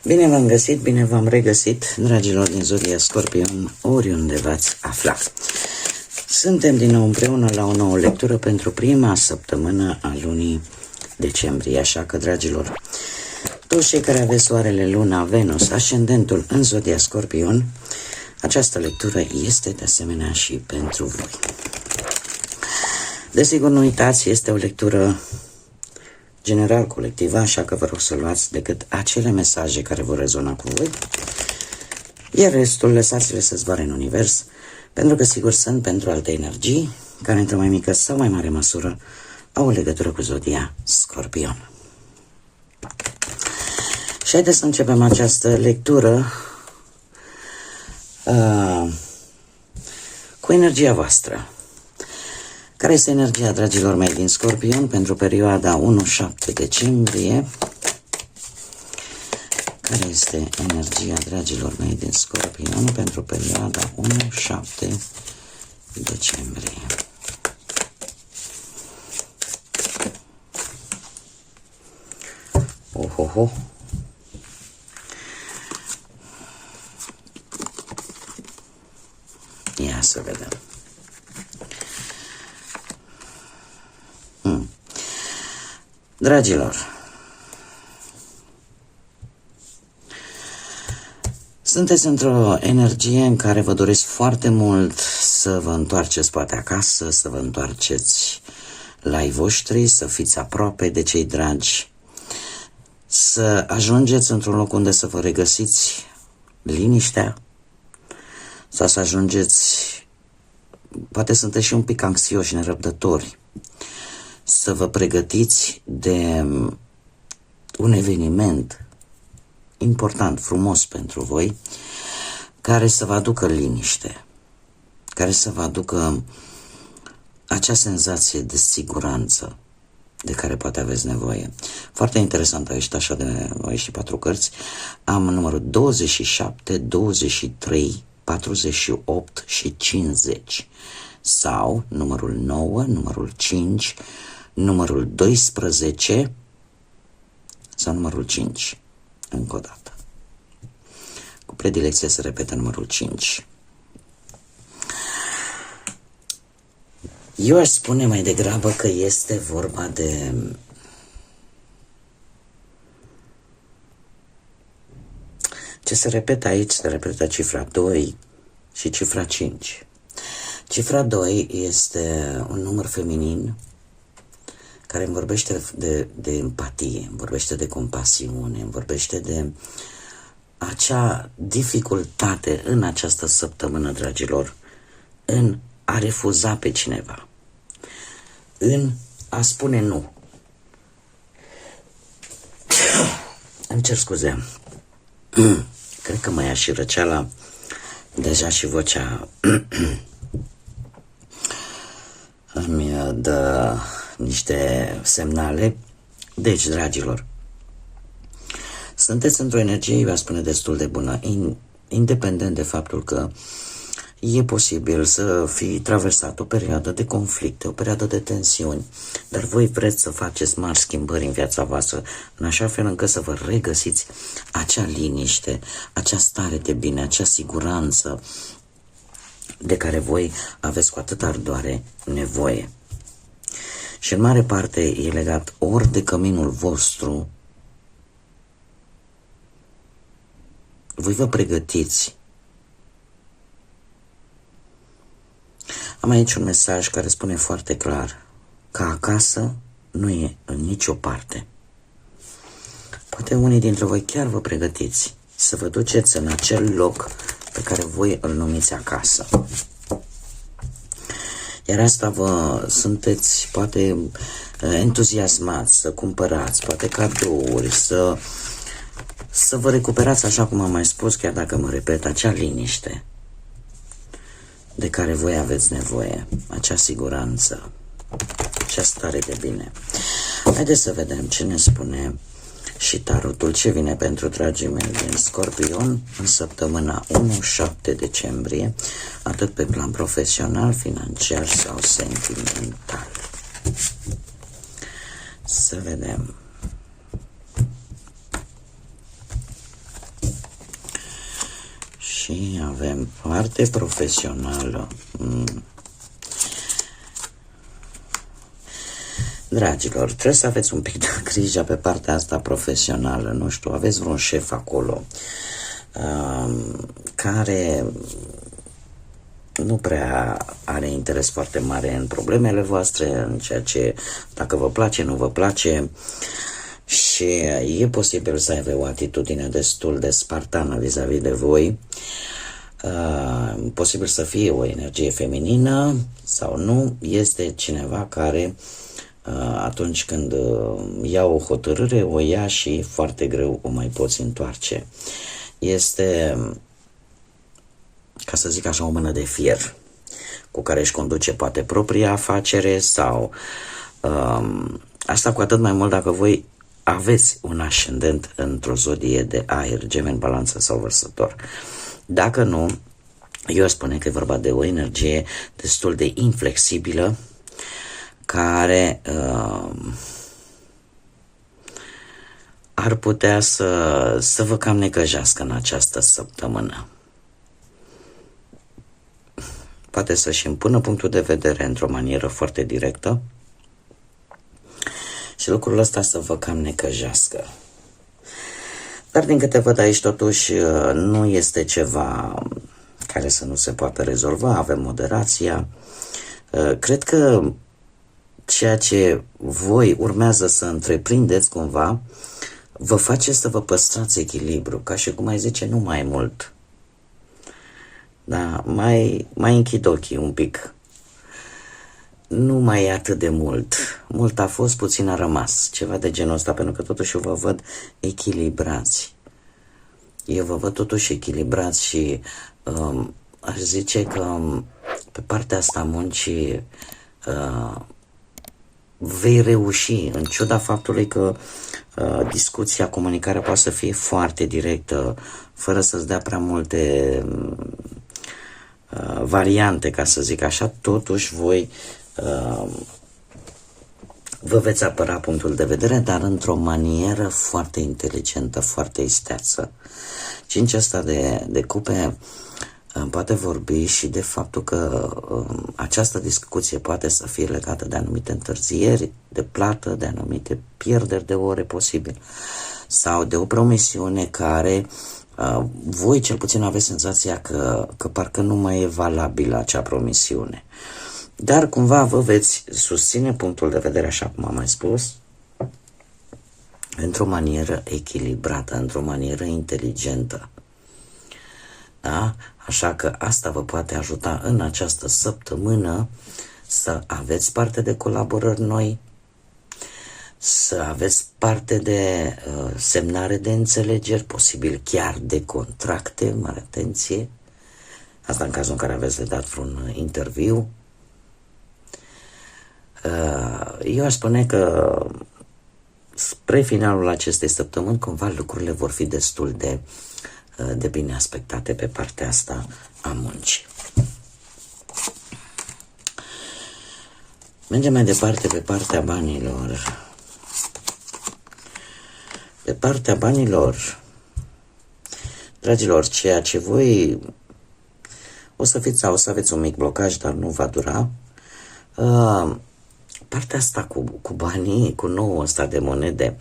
Bine v-am găsit, bine v-am regăsit, dragilor din Zodia Scorpion, oriunde v-ați afla. Suntem din nou împreună la o nouă lectură pentru prima săptămână a lunii decembrie, așa că, dragilor, toți cei care aveți soarele, luna, Venus, ascendentul în Zodia Scorpion, această lectură este de asemenea și pentru voi. Desigur, nu uitați, este o lectură general colectivă, așa că vă rog să luați decât acele mesaje care vor rezona cu voi, iar restul lăsați-le să zboare în univers, pentru că sigur sunt pentru alte energii care într-o mai mică sau mai mare măsură au o legătură cu Zodia Scorpion. Și haideți să începem această lectură cu energia voastră. Care este energia, dragilor mei, din Scorpion pentru perioada 1-7 decembrie? Care este energia, dragilor mei, din Scorpion pentru perioada 1-7 decembrie? Ohoho! Ia să vedem. Dragilor, sunteți într-o energie în care vă doresc foarte mult să vă întoarceți poate acasă, să vă întoarceți la ai voștri, să fiți aproape de cei dragi, să ajungeți într-un loc unde să vă regăsiți liniștea sau să ajungeți, poate sunteți și un pic anxioși, nerăbdători, să vă pregătiți de un eveniment important, frumos pentru voi, care să vă aducă liniște, care să vă aducă acea senzație de siguranță de care poate aveți nevoie. Foarte interesant, au ieșit 4 cărți. Am numărul 27, 23, 48 și 50. Sau numărul 9, numărul 5, numărul 12 sau numărul 5. Încă o dată. Cu predilecție se repetă numărul 5. Eu aș spune mai degrabă că este vorba de ce se repetă aici, se repetă cifra 2 și cifra 5. Cifra 2 este un număr feminin care îmi vorbește de empatie, îmi vorbește de compasiune, îmi vorbește de acea dificultate în această săptămână, dragilor, în a refuza pe cineva, în a spune nu. Îmi cer scuze, cred că mă ia și răceala, deja și vocea îmi dă niște semnale. Deci, dragilor, sunteți într-o energie, vă spune, destul de bună, independent de faptul că e posibil să fi traversat o perioadă de conflicte, o perioadă de tensiuni, dar voi vreți să faceți mari schimbări în viața voastră, în așa fel încât să vă regăsiți acea liniște, acea stare de bine, acea siguranță de care voi aveți cu atâta ardoare nevoie. Și în mare parte e legat ori de căminul vostru, voi vă pregătiți. Am aici un mesaj care spune foarte clar că acasă nu e în nicio parte. Poate unii dintre voi chiar vă pregătiți să vă duceți în acel loc pe care voi îl numiți acasă. Iar asta vă sunteți poate entuziasmați să cumpărați, poate cadouri, să vă recuperați, așa cum am mai spus, chiar dacă mă repet, acea liniște. de care voi aveți nevoie, acea siguranță, acea stare de bine. Haideți să vedem ce ne spune și tarotul, ce vine pentru dragii mei din Scorpion în săptămâna 1-7 decembrie, atât pe plan profesional, financiar sau sentimental. Să vedem. Și avem parte profesională. Dragilor, trebuie să aveți un pic de grijă pe partea asta profesională, nu știu, aveți vreun șef acolo care nu prea are interes foarte mare în problemele voastre, în ceea ce, dacă vă place, nu vă place, și e posibil să aibă o atitudine destul de spartană vis-a-vis de voi. Posibil să fie o energie feminină sau nu, este cineva care atunci când ia o hotărâre, o ia și foarte greu o mai poți întoarce. Este, ca să zic așa, o mână de fier cu care își conduce poate propria afacere sau asta cu atât mai mult dacă voi aveți un ascendent într-o zodie de aer, Gemeni, Balanță sau Vărsător. Dacă nu, eu spune că e vorba de o energie destul de inflexibilă care ar putea să vă cam necăjească în această săptămână. Poate să-și impună punctul de vedere într-o manieră foarte directă și lucrul ăsta să vă cam necăjească. Dar din câte văd aici, totuși, nu este ceva care să nu se poată rezolva, avem moderația. Cred că ceea ce voi urmează să întreprindeți cumva vă face să vă păstrați echilibru, ca și cum ai zice, nu mai mult. Da, mai închid ochii un pic. Nu mai e atât de mult. Mult a fost, puțin a rămas. Ceva de genul ăsta, pentru că totuși eu vă văd echilibrați. Eu vă văd totuși echilibrați și aș zice că pe partea asta muncii vei reuși, în ciuda faptului că discuția, comunicarea poate să fie foarte directă, fără să-ți dea prea multe variante, ca să zic așa, totuși voi vă veți apăra punctul de vedere, dar într-o manieră foarte inteligentă, foarte isteață. Cincea asta de cupe poate vorbi și de faptul că această discuție poate să fie legată de anumite întârzieri de plată, de anumite pierderi de ore posibil, sau de o promisiune care voi cel puțin aveți senzația că parcă nu mai e valabilă acea promisiune. Dar cumva vă veți susține punctul de vedere, așa cum am mai spus, într-o manieră echilibrată, într-o manieră inteligentă. Da? Așa că asta vă poate ajuta în această săptămână să aveți parte de colaborări noi, să aveți parte de semnare de înțelegeri, posibil chiar de contracte, mare atenție. Asta în cazul în care aveți de dat vreun interviu. Eu aș spune că spre finalul acestei săptămâni cumva lucrurile vor fi destul de bine aspectate pe partea asta a muncii. Mergem mai departe pe partea banilor. Pe partea banilor, dragilor, ceea ce voi o să aveți un mic blocaj, dar nu va dura. Partea asta cu banii, cu noul ăsta de monede,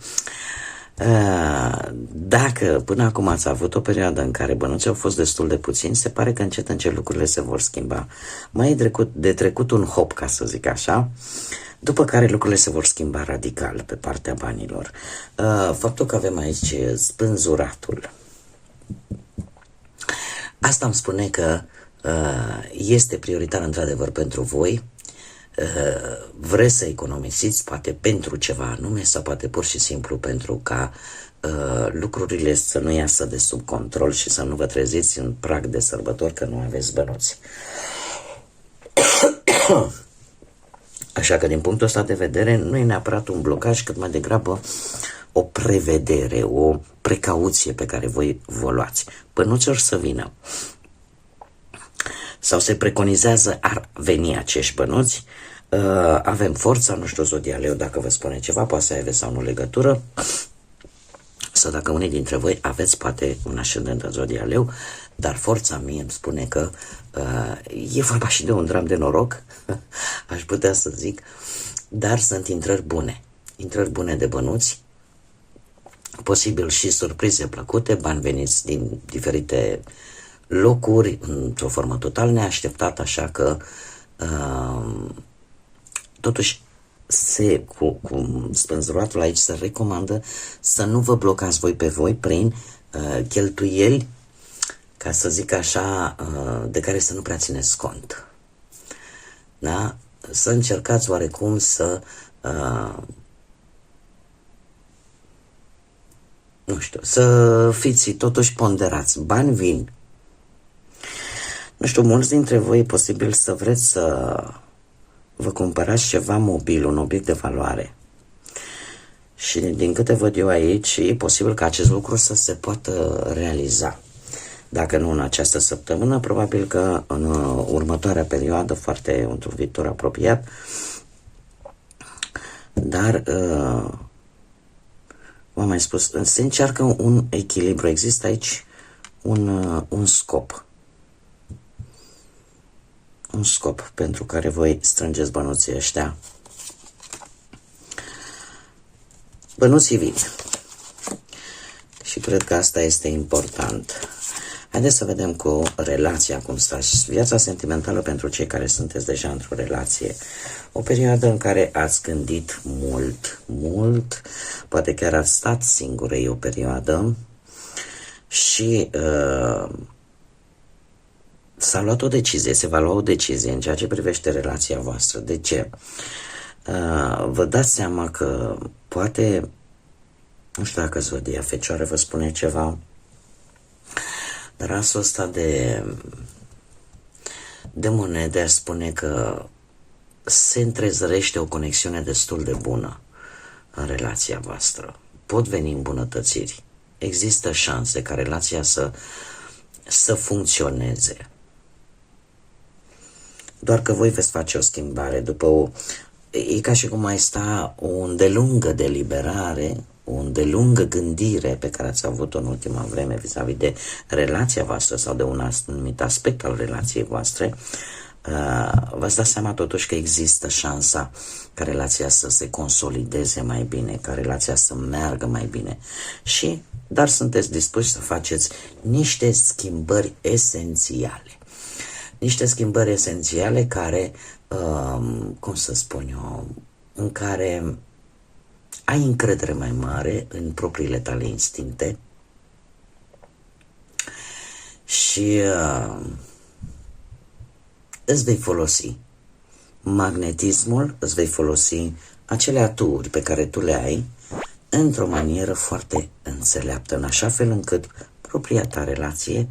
dacă până acum ați avut o perioadă în care bănuții au fost destul de puțini, se pare că încet lucrurile se vor schimba. Mai e de trecut un hop, ca să zic așa, după care lucrurile se vor schimba radical pe partea banilor. Faptul că avem aici spânzuratul, asta îmi spune că este prioritar într-adevăr pentru voi. Vreți să economisiți, poate pentru ceva anume sau poate pur și simplu pentru ca lucrurile să nu iasă de sub control și să nu vă treziți în prag de sărbători că nu aveți bănuți. Așa că din punctul ăsta de vedere nu e neapărat un blocaj, cât mai degrabă o prevedere, o precauție pe care voi vă luați. Bănuților să vină. Sau se preconizează ar veni acești bănuți. Avem forța, nu știu, Zodia Leu, dacă vă spune ceva, poate să aveți sau nu legătură. Sau dacă unii dintre voi aveți poate un ascendent în Zodia Leu, dar forța mie îmi spune că e vorba și de un dram de noroc, aș putea să zic, dar sunt intrări bune de bănuți, posibil și surprize plăcute, bani veniți din diferite locuri, într-o formă total neașteptată, așa că totuși cu spânzuratul aici se recomandă să nu vă blocați voi pe voi prin cheltuieli, ca să zic așa, de care să nu prea țineți cont. Da? Să încercați oarecum să nu știu, să fiți totuși ponderați. Bani vin. Nu știu, mulți dintre voi e posibil să vreți să vă cumpărați ceva mobil, un obiect de valoare. Și din câte văd eu aici, e posibil ca acest lucru să se poată realiza. Dacă nu în această săptămână, probabil că în următoarea perioadă, foarte într-un viitor apropiat. Dar, v-am mai spus, se încearcă un echilibru. Există aici un scop. Un scop pentru care voi strângeți bănuții ăștia. Bănuții vin. Și cred că asta este important. Haideți să vedem cu relația cum stați. Viața sentimentală pentru cei care sunteți deja într-o relație. O perioadă în care ați gândit mult, poate chiar ați stat singură o perioadă și s-a luat o decizie, se va lua o decizie în ceea ce privește relația voastră. De ce? Vă dați seama că poate, nu știu dacă Zodia Fecioară vă spune ceva, rasul ăsta de monede ar spune că se întrezărește o conexiune destul de bună în relația voastră. Pot veni îmbunătățiri. Există șanse ca relația să funcționeze. Doar că voi veți face o schimbare e ca și cum mai sta o îndelungă deliberare, o îndelungă gândire pe care ați avut-o în ultima vreme vis-a-vis de relația voastră sau de un anumit aspect al relației voastre. V-ați dat seama totuși că există șansa ca relația să se consolideze mai bine, ca relația să meargă mai bine. Dar sunteți dispuși să faceți niște schimbări esențiale. Niște schimbări esențiale care, cum să spun eu, în care ai încredere mai mare în propriile tale instincte și îți vei folosi magnetismul, îți vei folosi acele aturi pe care tu le ai într-o manieră foarte înțeleaptă, în așa fel încât propria ta relație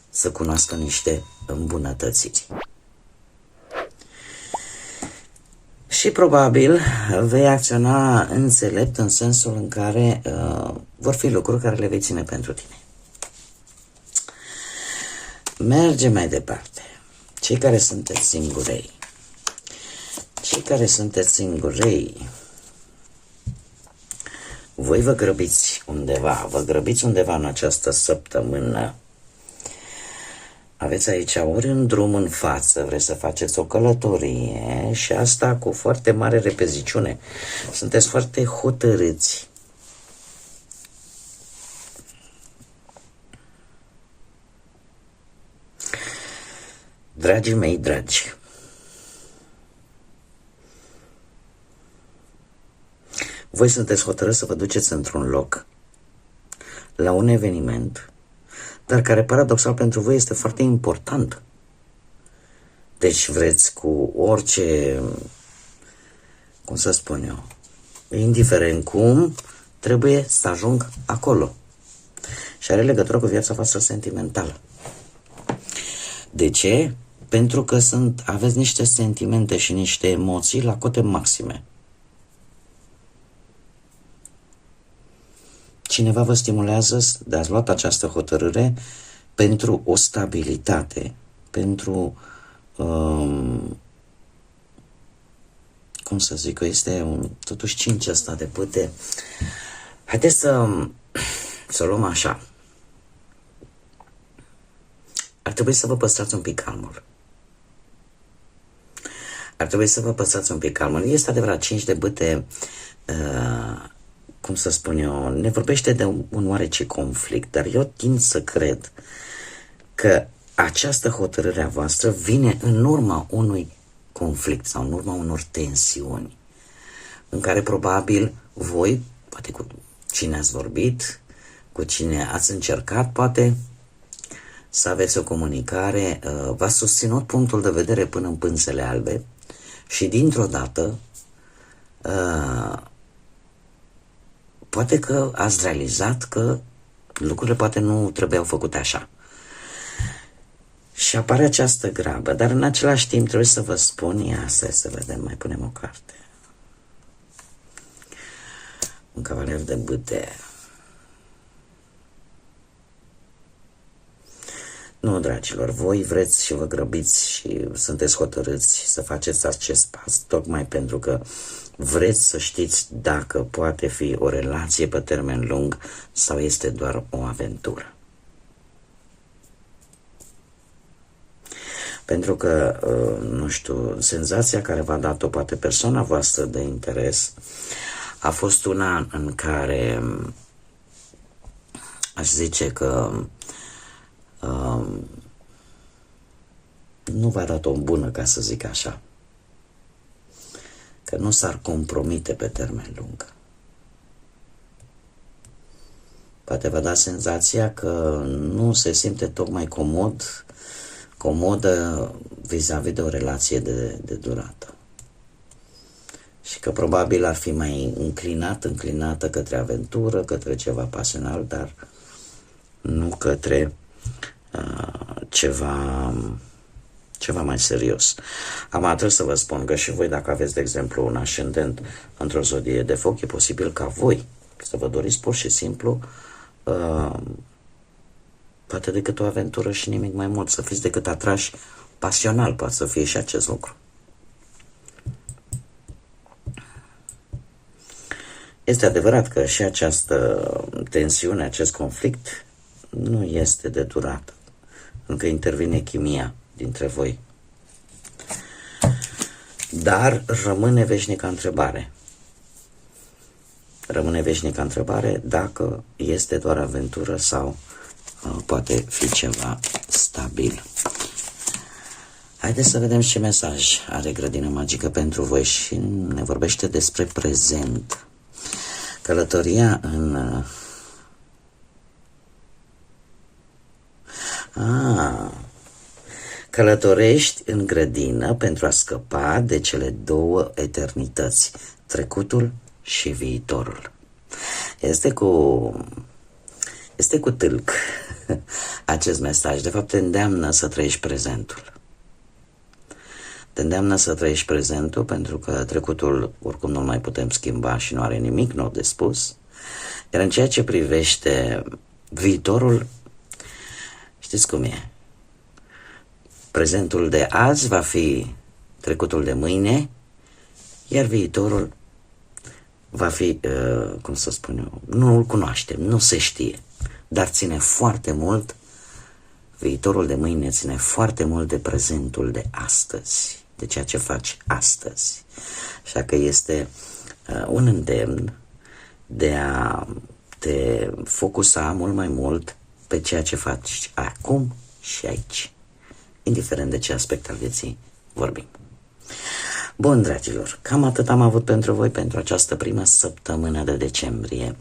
să cunoască niște îmbunătățiri. Și probabil vei acționa înțelept în sensul în care vor fi lucruri care le vei ține pentru tine. Mergem mai departe. Cei care sunteți singurei, voi vă grăbiți undeva în această săptămână. Aveți aici ori un drum în față, vreți să faceți o călătorie și asta cu foarte mare repeziciune. Sunteți foarte hotărâți. Dragii mei dragi, voi sunteți hotărâți să vă duceți într-un loc, la un eveniment, dar care paradoxal pentru voi este foarte important. Deci vreți cu orice, cum să spun eu, indiferent cum, trebuie să ajung acolo. Și are legătură cu viața voastră sentimentală. De ce? pentru că aveți niște sentimente și niște emoții la cote maxime. Cineva vă stimulează de a luat această hotărâre pentru o stabilitate, pentru, cum să zic, este totuși 5 ăsta de pâte. Haideți să luăm așa. Ar trebui să vă păstrați un pic calmul. Ar trebui să vă păstrați un pic calmul. Este adevărat, 5 de bâte, cum să spun eu, ne vorbește de un oarece conflict, dar eu tind să cred că această hotărâre a voastră vine în urma unui conflict sau în urma unor tensiuni, în care probabil voi, poate cu cine ați vorbit, cu cine ați încercat, poate să aveți o comunicare, v-a susținut punctul de vedere până în pânzele albe și dintr-o dată poate că ați realizat că lucrurile poate nu trebuiau făcute așa. Și apare această grabă, dar în același timp trebuie să vă spun, ia să vedem, mai punem o carte. Un cavaler de bâte. Nu, dragilor, voi vreți și vă grăbiți și sunteți hotărâți să faceți acest pas, tocmai pentru că vreți să știți dacă poate fi o relație pe termen lung sau este doar o aventură. Pentru că, nu știu, senzația care v-a dat-o poate persoana voastră de interes a fost una în care aș zice că nu v-a dat-o bună, ca să zic așa, că nu s-ar compromite pe termen lung. Poate vă da senzația că nu se simte tocmai comodă vis-a-vis de o relație de durată. Și că probabil ar fi mai înclinată către aventură, către ceva pasional, dar nu către ceva mai serios. Acum trebuie să vă spun că și voi, dacă aveți, de exemplu, un ascendent într-o zodie de foc, e posibil ca voi să vă doriți pur și simplu poate decât o aventură și nimic mai mult, să fiți decât atrași pasional, poate să fie și acest lucru. Este adevărat că și această tensiune, acest conflict nu este de durată, încă intervine chimia dintre voi. Dar rămâne veșnica întrebare. Rămâne veșnica întrebare dacă este doar aventură sau poate fi ceva stabil. Haideți să vedem ce mesaj are Grădina Magică pentru voi și ne vorbește despre prezent. Călătoria în... Călătorești în grădină pentru a scăpa de cele două eternități, trecutul și viitorul. Este cu tâlc acest mesaj. De fapt, te îndeamnă să trăiești prezentul. Te îndeamnă să trăiești prezentul pentru că trecutul oricum nu mai putem schimba și nu are nimic nou de spus. Iar în ceea ce privește viitorul, știți cum e? Prezentul de azi va fi trecutul de mâine, iar viitorul va fi, cum să spun eu, nu îl cunoaștem, nu se știe, dar ține foarte mult, viitorul de mâine ține foarte mult de prezentul de astăzi, de ceea ce faci astăzi. Așa că este un îndemn de a te focusa mult mai mult pe ceea ce faci acum și aici, indiferent de ce aspect al vieții vorbim. Bun, dragilor, cam atât am avut pentru voi pentru această primă săptămână de decembrie.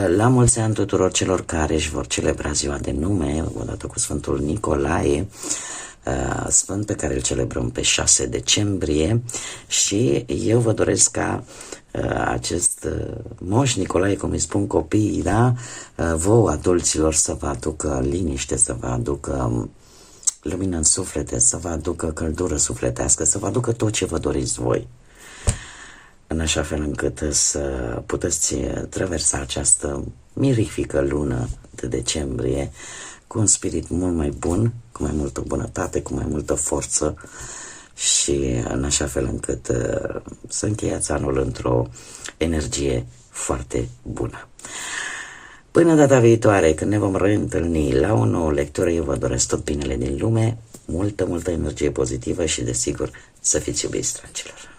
La mulți ani tuturor celor care își vor celebra ziua de nume, odată cu Sfântul Nicolae, sfânt pe care îl celebrăm pe 6 decembrie, și eu vă doresc ca acest Moș Nicolae, cum îi spun copiii, da, vouă adulților, să vă aducă liniște, să vă aducă lumină în suflete, să vă aducă căldură sufletească, să vă aducă tot ce vă doriți voi, în așa fel încât să puteți traversa această mirifică lună de decembrie cu un spirit mult mai bun, cu mai multă bunătate, cu mai multă forță și în așa fel încât să încheiați anul într-o energie foarte bună. Până data viitoare, când ne vom reîntâlni la o nouă lectură, eu vă doresc tot binele din lume, multă energie pozitivă și, desigur, să fiți iubiți, dragilor.